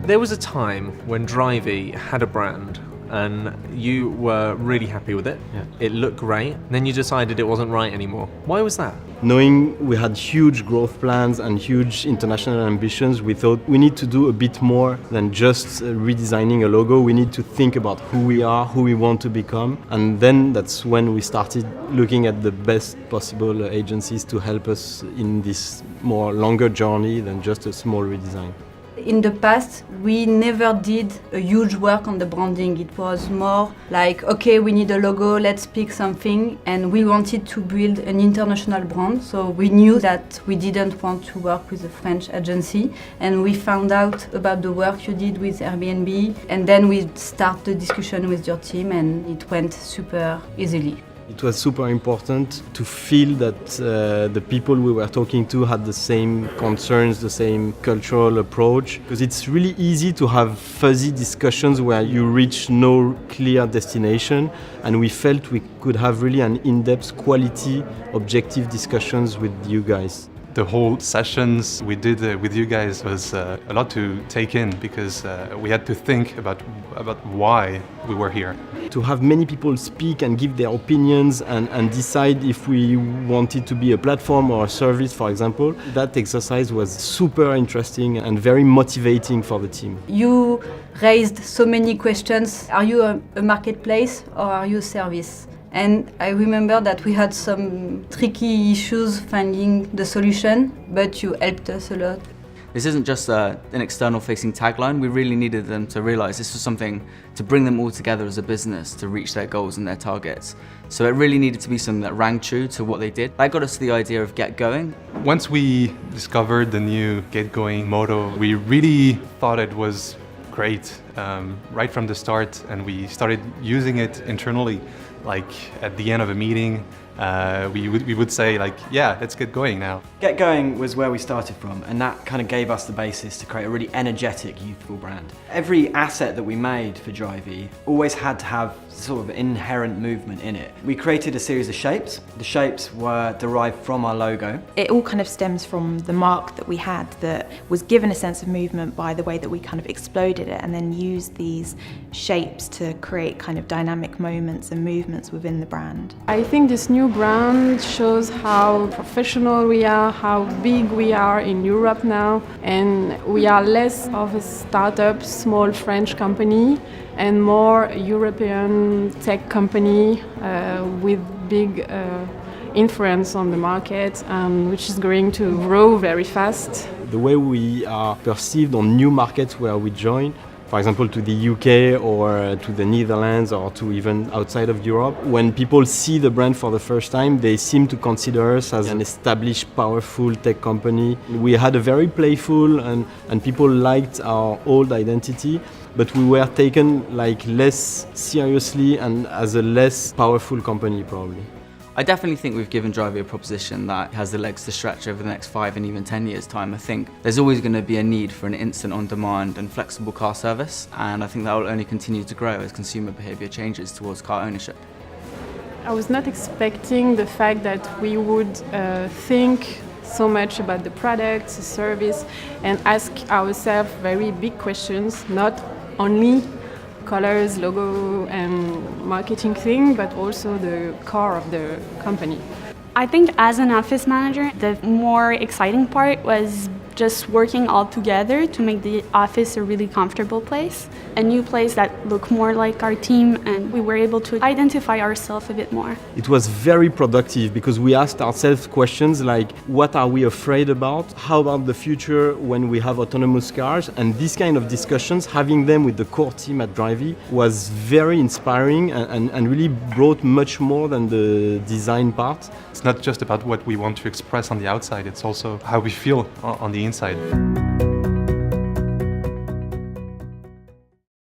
There was a time when Drivy had a brand and you were really happy with it. Yeah. It looked great. Then you decided it wasn't right anymore. Why was that? Knowing we had huge growth plans and huge international ambitions, we thought we need to do a bit more than just redesigning a logo. We need to think about who we are, who we want to become. And then that's when we started looking at the best possible agencies to help us in this more longer journey than just a small redesign. In the past, we never did a huge work on the branding. It was more like, okay, we need a logo, let's pick something. And we wanted to build an international brand. So we knew that we didn't want to work with a French agency. And we found out about the work you did with Airbnb. And then we start the discussion with your team and it went super easily. It was super important to feel that the people we were talking to had the same concerns, the same cultural approach, because it's really easy to have fuzzy discussions where you reach no clear destination, and we felt we could have really an in-depth, quality, objective discussions with you guys. The whole sessions we did with you guys was a lot to take in because we had to think about why we were here. To have many people speak and give their opinions and decide if we wanted to be a platform or a service, for example, that exercise was super interesting and very motivating for the team. You raised so many questions. Are you a marketplace or are you a service? And I remember that we had some tricky issues finding the solution, but you helped us a lot. This isn't just an external-facing tagline. We really needed them to realize this was something to bring them all together as a business to reach their goals and their targets. So it really needed to be something that rang true to what they did. That got us to the idea of Get Going. Once we discovered the new Get Going motto, we really thought it was great right from the start, and we started using it internally. Like at the end of a meeting, we would say like, yeah, let's get going now. Get Going was where we started from, and that kind of gave us the basis to create a really energetic, youthful brand. Every asset that we made for Drivy always had to have sort of inherent movement in it. We created a series of shapes. The shapes were derived from our logo. It all kind of stems from the mark that we had that was given a sense of movement by the way that we kind of exploded it and then used these shapes to create kind of dynamic moments and movements within the brand. I think this new brand shows how professional we are, how big we are in Europe now, and we are less of a startup, small French company and more European tech company with big influence on the market, which is going to grow very fast. The way we are perceived on new markets where we join, for example, to the UK or to the Netherlands or to even outside of Europe. When people see the brand for the first time, they seem to consider us as an established, powerful tech company. We had a very playful and people liked our old identity, but we were taken like less seriously and as a less powerful company probably. I definitely think we've given Drivy a proposition that has the legs to stretch over the next 5 and even 10 years' time. I think there's always going to be a need for an instant on-demand and flexible car service, and I think that will only continue to grow as consumer behaviour changes towards car ownership. I was not expecting the fact that we would think so much about the product, the service, and ask ourselves very big questions, not only colors, logo and marketing thing, but also the core of the company. I think as an office manager, the more exciting part was just working all together to make the office a really comfortable place, a new place that looked more like our team, and we were able to identify ourselves a bit more. It was very productive because we asked ourselves questions like, what are we afraid about? How about the future when we have autonomous cars? And these kind of discussions, having them with the core team at Drivy was very inspiring and really brought much more than the design part. It's not just about what we want to express on the outside, it's also how we feel on the inside.